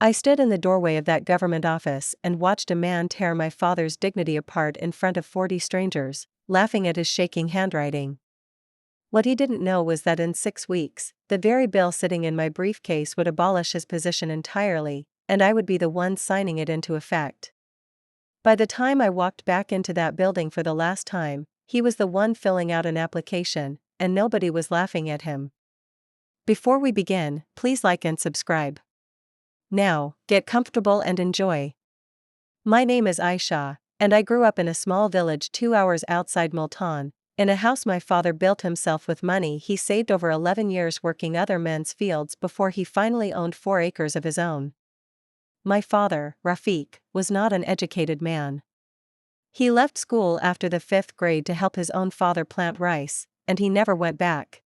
I stood in the doorway of that government office and watched a man tear my father's dignity apart in front of 40 strangers, laughing at his shaking handwriting. What he didn't know was that in 6 weeks, the very bill sitting in my briefcase would abolish his position entirely, and I would be the one signing it into effect. By the time I walked back into that building for the last time, he was the one filling out an application, and nobody was laughing at him. Before we begin, please like and subscribe. Now, get comfortable and enjoy. My name is Aisha, and I grew up in a small village 2 hours outside Multan, in a house my father built himself with money he saved over 11 years working other men's fields before he finally owned 4 acres of his own. My father, Rafiq, was not an educated man. He left school after the 5th grade to help his own father plant rice, and he never went back.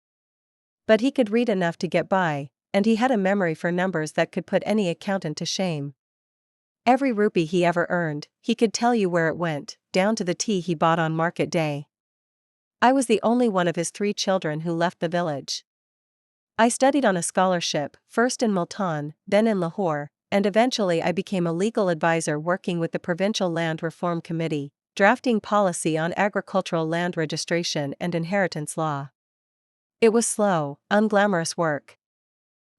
But he could read enough to get by, and he had a memory for numbers that could put any accountant to shame. Every rupee he ever earned, he could tell you where it went, down to the tea he bought on market day. I was the only one of his 3 children who left the village. I studied on a scholarship, first in Multan, then in Lahore, and eventually I became a legal advisor working with the Provincial Land Reform Committee, drafting policy on agricultural land registration and inheritance law. It was slow, unglamorous work.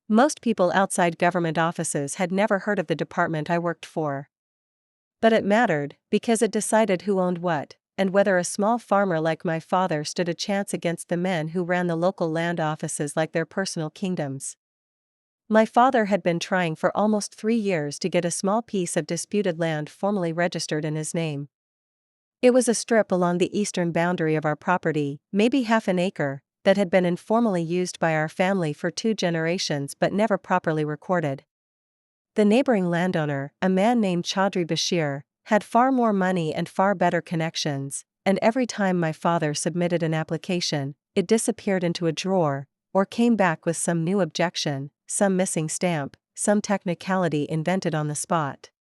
Most people outside government offices had never heard of the department I worked for. But it mattered, because it decided who owned what, and whether a small farmer like my father stood a chance against the men who ran the local land offices like their personal kingdoms. My father had been trying for almost 3 years to get a small piece of disputed land formally registered in his name. It was a strip along the eastern boundary of our property, maybe half an acre, that had been informally used by our family for 2 generations but never properly recorded. The neighboring landowner, a man named Chaudhry Bashir, had far more money and far better connections, and every time my father submitted an application, it disappeared into a drawer, or came back with some new objection, some missing stamp, some technicality invented on the spot.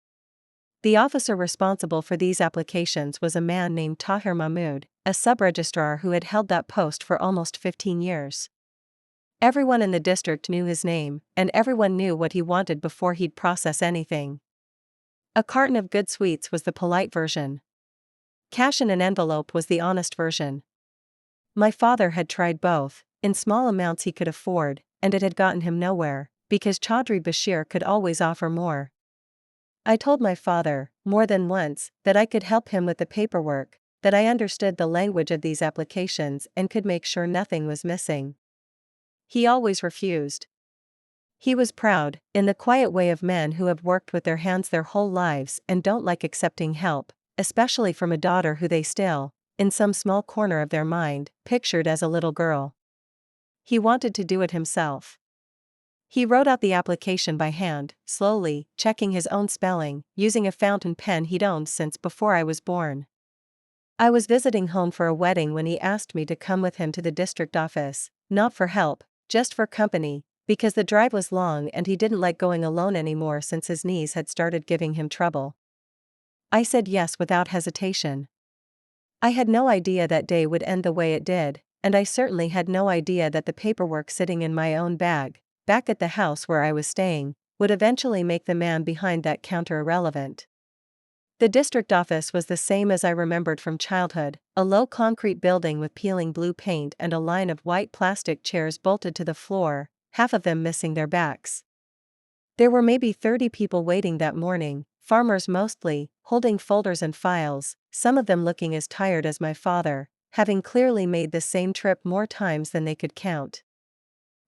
The officer responsible for these applications was a man named Tahir Mahmood, a sub-registrar who had held that post for almost 15 years. Everyone in the district knew his name, and everyone knew what he wanted before he'd process anything. A carton of good sweets was the polite version. Cash in an envelope was the honest version. My father had tried both, in small amounts he could afford, and it had gotten him nowhere, because Chaudhry Bashir could always offer more. I told my father, more than once, that I could help him with the paperwork, that I understood the language of these applications and could make sure nothing was missing. He always refused. He was proud, in the quiet way of men who have worked with their hands their whole lives and don't like accepting help, especially from a daughter who they still, in some small corner of their mind, pictured as a little girl. He wanted to do it himself. He wrote out the application by hand, slowly, checking his own spelling, using a fountain pen he'd owned since before I was born. I was visiting home for a wedding when he asked me to come with him to the district office, not for help, just for company, because the drive was long and he didn't like going alone anymore since his knees had started giving him trouble. I said yes without hesitation. I had no idea that day would end the way it did, and I certainly had no idea that the paperwork sitting in my own bag, back at the house where I was staying, would eventually make the man behind that counter irrelevant. The district office was the same as I remembered from childhood, a low concrete building with peeling blue paint and a line of white plastic chairs bolted to the floor, half of them missing their backs. There were maybe 30 people waiting that morning, farmers mostly, holding folders and files, some of them looking as tired as my father, having clearly made the same trip more times than they could count.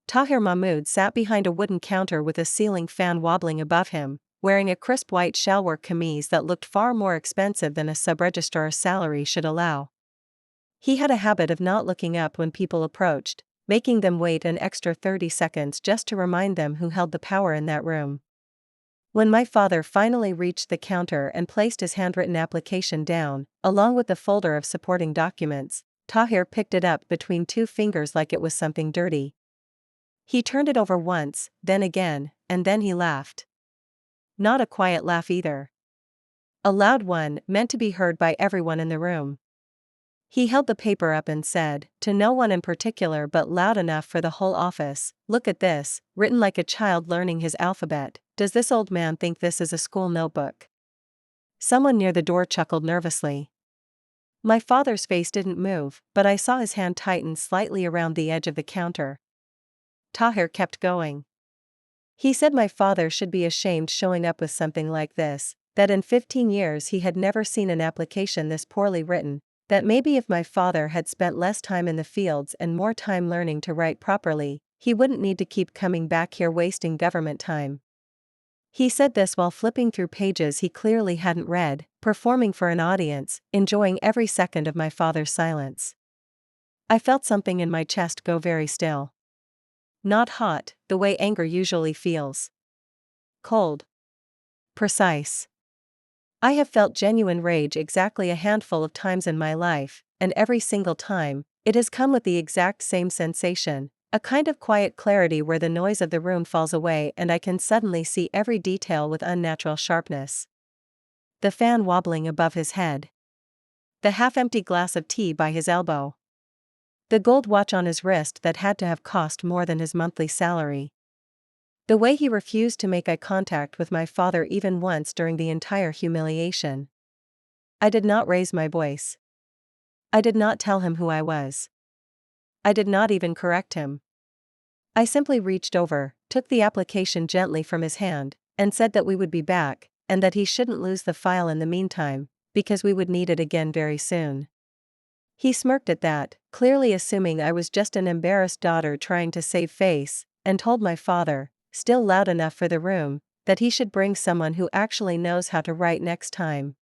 Tahir Mahmood sat behind a wooden counter with a ceiling fan wobbling above him, wearing a crisp white shellwork camise that looked far more expensive than a sub-registrar's salary should allow. He had a habit of not looking up when people approached, making them wait an extra 30 seconds just to remind them who held the power in that room. When my father finally reached the counter and placed his handwritten application down, along with the folder of supporting documents, Tahir picked it up between 2 fingers like it was something dirty. He turned it over once, then again, and then he laughed. Not a quiet laugh either. A loud one, meant to be heard by everyone in the room. He held the paper up and said, to no one in particular but loud enough for the whole office, "Look at this, written like a child learning his alphabet. Does this old man think this is a school notebook?" Someone near the door chuckled nervously. My father's face didn't move, but I saw his hand tighten slightly around the edge of the counter. Tahir kept going. He said my father should be ashamed showing up with something like this, that in 15 years he had never seen an application this poorly written, that maybe if my father had spent less time in the fields and more time learning to write properly, he wouldn't need to keep coming back here wasting government time. He said this while flipping through pages he clearly hadn't read, performing for an audience, enjoying every second of my father's silence. I felt something in my chest go very still. Not hot, the way anger usually feels. Cold. Precise. I have felt genuine rage exactly a handful of times in my life, and every single time, it has come with the exact same sensation, a kind of quiet clarity where the noise of the room falls away and I can suddenly see every detail with unnatural sharpness. The fan wobbling above his head. The half-empty glass of tea by his elbow. The gold watch on his wrist that had to have cost more than his monthly salary. The way he refused to make eye contact with my father even once during the entire humiliation. I did not raise my voice. I did not tell him who I was. I did not even correct him. I simply reached over, took the application gently from his hand, and said that we would be back, and that he shouldn't lose the file in the meantime, because we would need it again very soon. He smirked at that, clearly assuming I was just an embarrassed daughter trying to save face, and told my father, still loud enough for the room, that he should bring someone who actually knows how to write next time.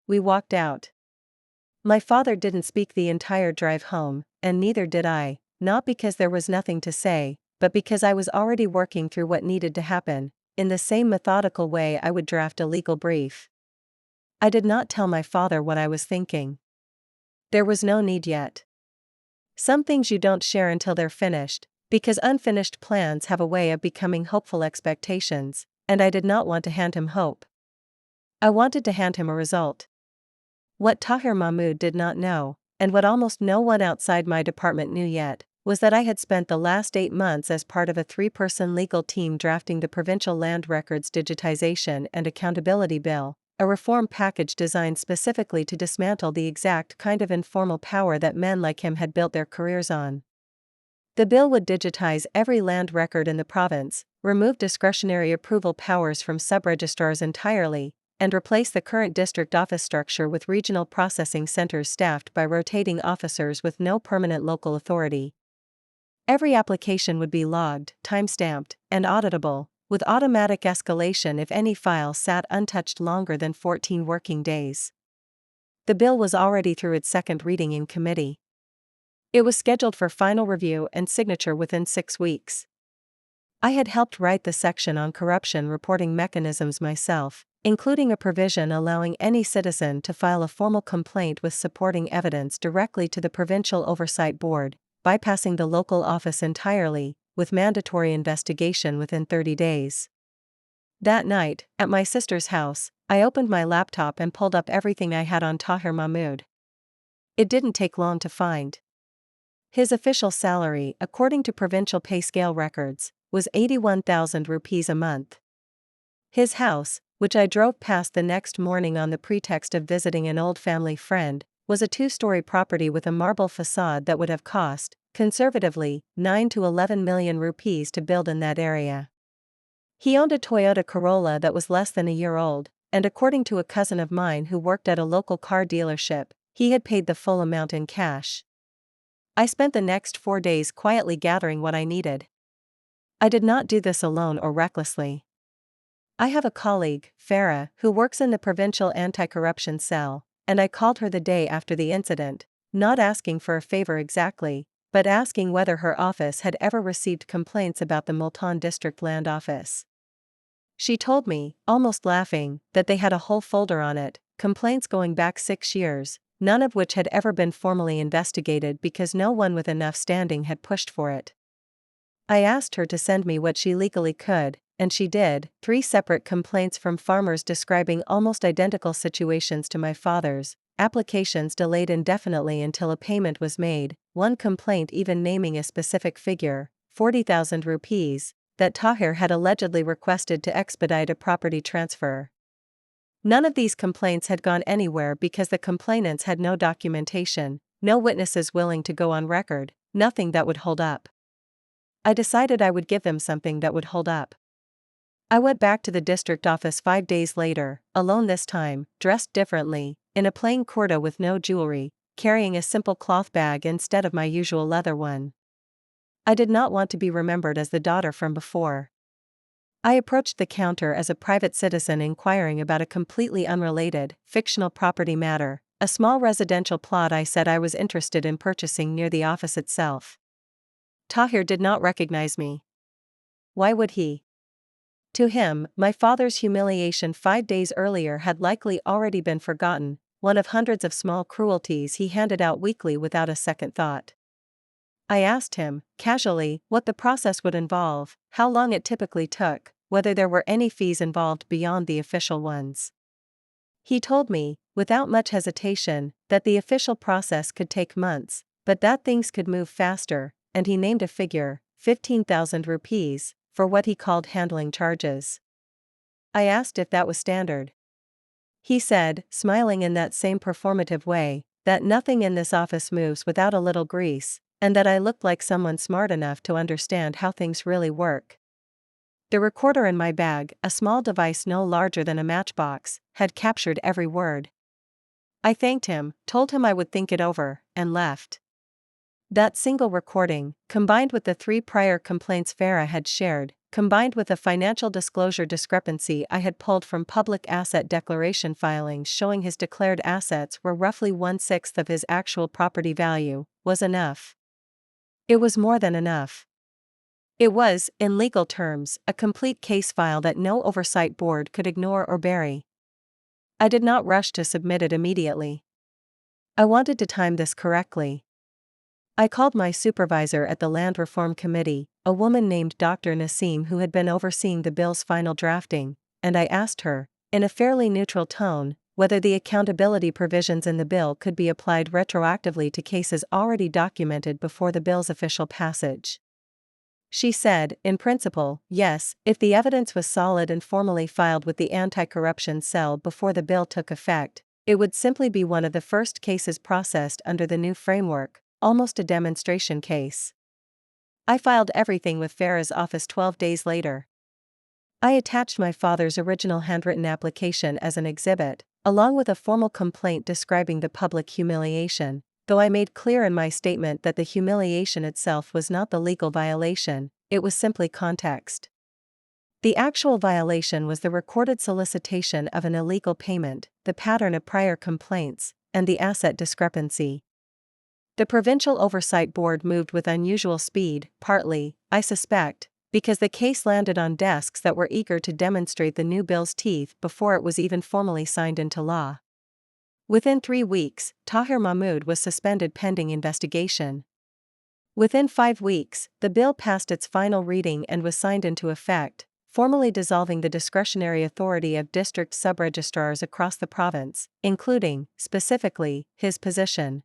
We walked out. My father didn't speak the entire drive home, and neither did I, not because there was nothing to say, but because I was already working through what needed to happen, in the same methodical way I would draft a legal brief. I did not tell my father what I was thinking. There was no need yet. Some things you don't share until they're finished, because unfinished plans have a way of becoming hopeful expectations, and I did not want to hand him hope. I wanted to hand him a result. What Tahir Mahmood did not know, and what almost no one outside my department knew yet, was that I had spent the last 8 months as part of a 3-person legal team drafting the Provincial Land Records Digitization and Accountability Bill, a reform package designed specifically to dismantle the exact kind of informal power that men like him had built their careers on. The bill would digitize every land record in the province, remove discretionary approval powers from sub-registrars entirely, and replace the current district office structure with regional processing centers staffed by rotating officers with no permanent local authority. Every application would be logged, time-stamped, and auditable, with automatic escalation if any file sat untouched longer than 14 working days. The bill was already through its second reading in committee. It was scheduled for final review and signature within 6 weeks. I had helped write the section on corruption reporting mechanisms myself, including a provision allowing any citizen to file a formal complaint with supporting evidence directly to the Provincial Oversight Board, bypassing the local office entirely, with mandatory investigation within 30 days. That night, at my sister's house, I opened my laptop and pulled up everything I had on Tahir Mahmood. It didn't take long to find. His official salary, according to provincial pay scale records, was 81,000 rupees a month. His house, which I drove past the next morning on the pretext of visiting an old family friend, was a 2-story property with a marble facade that would have cost, conservatively, 9 to 11 million rupees to build in that area. He owned a Toyota Corolla that was less than a year old, and according to a cousin of mine who worked at a local car dealership, he had paid the full amount in cash. I spent the next 4 days quietly gathering what I needed. I did not do this alone or recklessly. I have a colleague, Farah, who works in the provincial anti-corruption cell, and I called her the day after the incident, not asking for a favor exactly, but asking whether her office had ever received complaints about the Multan District Land Office. She told me, almost laughing, that they had a whole folder on it, complaints going back 6 years, none of which had ever been formally investigated because no one with enough standing had pushed for it. I asked her to send me what she legally could, and she did, 3 separate complaints from farmers describing almost identical situations to my father's, applications delayed indefinitely until a payment was made, one complaint even naming a specific figure, 40,000 rupees, that Tahir had allegedly requested to expedite a property transfer. None of these complaints had gone anywhere because the complainants had no documentation, no witnesses willing to go on record, nothing that would hold up. I decided I would give them something that would hold up. I went back to the district office 5 days later, alone this time, dressed differently, in a plain kurta with no jewelry, carrying a simple cloth bag instead of my usual leather one. I did not want to be remembered as the daughter from before. I approached the counter as a private citizen inquiring about a completely unrelated, fictional property matter, a small residential plot I said I was interested in purchasing near the office itself. Tahir did not recognize me. Why would he? To him, my father's humiliation 5 days earlier had likely already been forgotten, one of hundreds of small cruelties he handed out weekly without a second thought. I asked him, casually, what the process would involve, how long it typically took, whether there were any fees involved beyond the official ones. He told me, without much hesitation, that the official process could take months, but that things could move faster, and he named a figure, 15,000 rupees, for what he called handling charges. I asked if that was standard. He said, smiling in that same performative way, that nothing in this office moves without a little grease, and that I looked like someone smart enough to understand how things really work. The recorder in my bag, a small device no larger than a matchbox, had captured every word. I thanked him, told him I would think it over, and left. That single recording, combined with the 3 prior complaints Farah had shared, combined with a financial disclosure discrepancy I had pulled from public asset declaration filings showing his declared assets were roughly 1/6 of his actual property value, was enough. It was more than enough. It was, in legal terms, a complete case file that no oversight board could ignore or bury. I did not rush to submit it immediately. I wanted to time this correctly. I called my supervisor at the Land Reform Committee, a woman named Dr. Naseem who had been overseeing the bill's final drafting, and I asked her, in a fairly neutral tone, whether the accountability provisions in the bill could be applied retroactively to cases already documented before the bill's official passage. She said, in principle, yes, if the evidence was solid and formally filed with the anti-corruption cell before the bill took effect, it would simply be one of the first cases processed under the new framework, almost a demonstration case. I filed everything with Farah's office 12 days later. I attached my father's original handwritten application as an exhibit, along with a formal complaint describing the public humiliation, though I made clear in my statement that the humiliation itself was not the legal violation, it was simply context. The actual violation was the recorded solicitation of an illegal payment, the pattern of prior complaints, and the asset discrepancy. The Provincial Oversight Board moved with unusual speed, partly, I suspect, because the case landed on desks that were eager to demonstrate the new bill's teeth before it was even formally signed into law. Within 3 weeks, Tahir Mahmood was suspended pending investigation. Within 5 weeks, the bill passed its final reading and was signed into effect, formally dissolving the discretionary authority of district sub-registrars across the province, including, specifically, his position.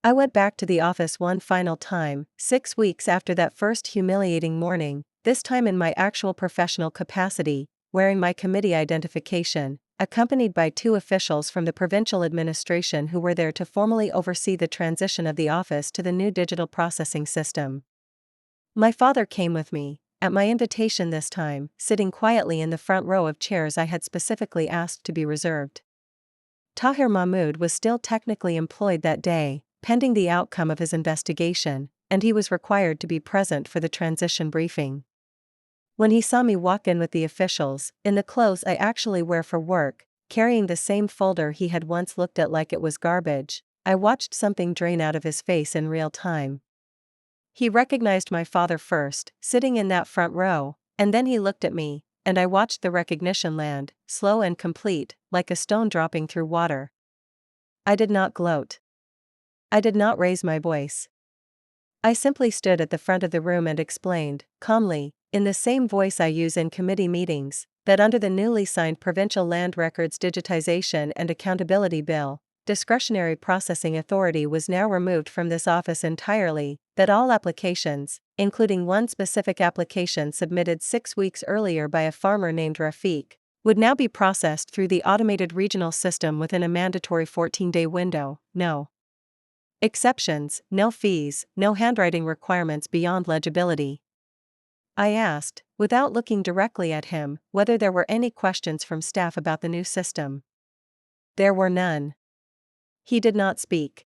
I went back to the office one final time, 6 weeks after that first humiliating morning, this time in my actual professional capacity, wearing my committee identification, accompanied by 2 officials from the provincial administration who were there to formally oversee the transition of the office to the new digital processing system. My father came with me, at my invitation this time, sitting quietly in the front row of chairs I had specifically asked to be reserved. Tahir Mahmood was still technically employed that day, pending the outcome of his investigation, and he was required to be present for the transition briefing. When he saw me walk in with the officials, in the clothes I actually wear for work, carrying the same folder he had once looked at like it was garbage, I watched something drain out of his face in real time. He recognized my father first, sitting in that front row, and then he looked at me, and I watched the recognition land, slow and complete, like a stone dropping through water. I did not gloat. I did not raise my voice. I simply stood at the front of the room and explained, calmly, in the same voice I use in committee meetings, that under the newly signed Provincial Land Records Digitization and Accountability Bill, discretionary processing authority was now removed from this office entirely, that all applications, including one specific application submitted 6 weeks earlier by a farmer named Rafiq, would now be processed through the automated regional system within a mandatory 14-day window. No exceptions, no fees, no handwriting requirements beyond legibility. I asked, without looking directly at him, whether there were any questions from staff about the new system. There were none. He did not speak.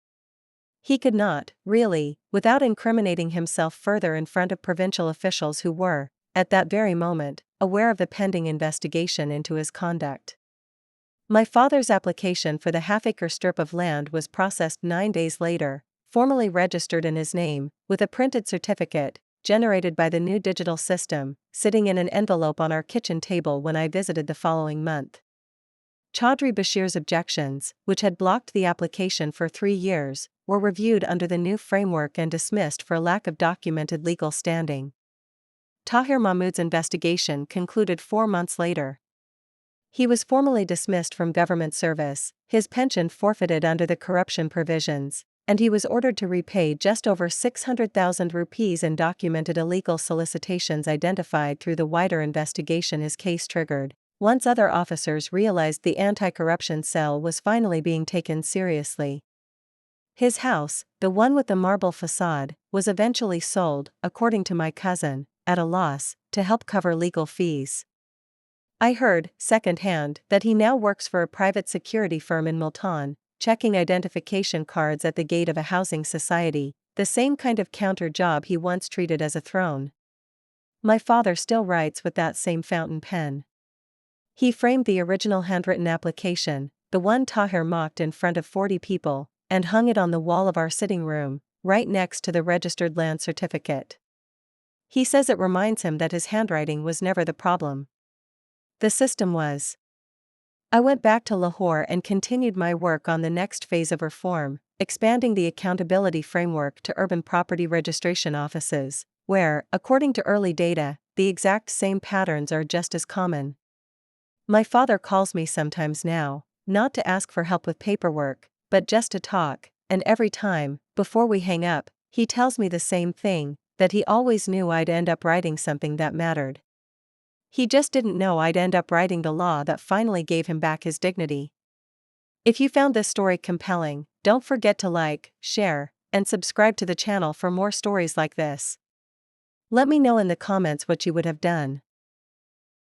He could not, really, without incriminating himself further in front of provincial officials who were, at that very moment, aware of the pending investigation into his conduct. My father's application for the half-acre strip of land was processed 9 days later, formally registered in his name, with a printed certificate, generated by the new digital system, sitting in an envelope on our kitchen table when I visited the following month. Chaudhry Bashir's objections, which had blocked the application for 3 years, were reviewed under the new framework and dismissed for lack of documented legal standing. Tahir Mahmood's investigation concluded 4 months later. He was formally dismissed from government service, his pension forfeited under the corruption provisions, and he was ordered to repay just over 600,000 rupees in documented illegal solicitations identified through the wider investigation his case triggered. Once other officers realized the anti-corruption cell was finally being taken seriously. His house, the one with the marble facade, was eventually sold, according to my cousin, at a loss, to help cover legal fees. I heard, secondhand, that he now works for a private security firm in Multan, checking identification cards at the gate of a housing society, the same kind of counter job he once treated as a throne. My father still writes with that same fountain pen. He framed the original handwritten application, the one Tahir mocked in front of 40 people, and hung it on the wall of our sitting room, right next to the registered land certificate. He says it reminds him that his handwriting was never the problem. The system was. I went back to Lahore and continued my work on the next phase of reform, expanding the accountability framework to urban property registration offices, where, according to early data, the exact same patterns are just as common. My father calls me sometimes now, not to ask for help with paperwork, but just to talk, and every time, before we hang up, he tells me the same thing, that he always knew I'd end up writing something that mattered. He just didn't know I'd end up writing the law that finally gave him back his dignity. If you found this story compelling, don't forget to like, share, and subscribe to the channel for more stories like this. Let me know in the comments what you would have done.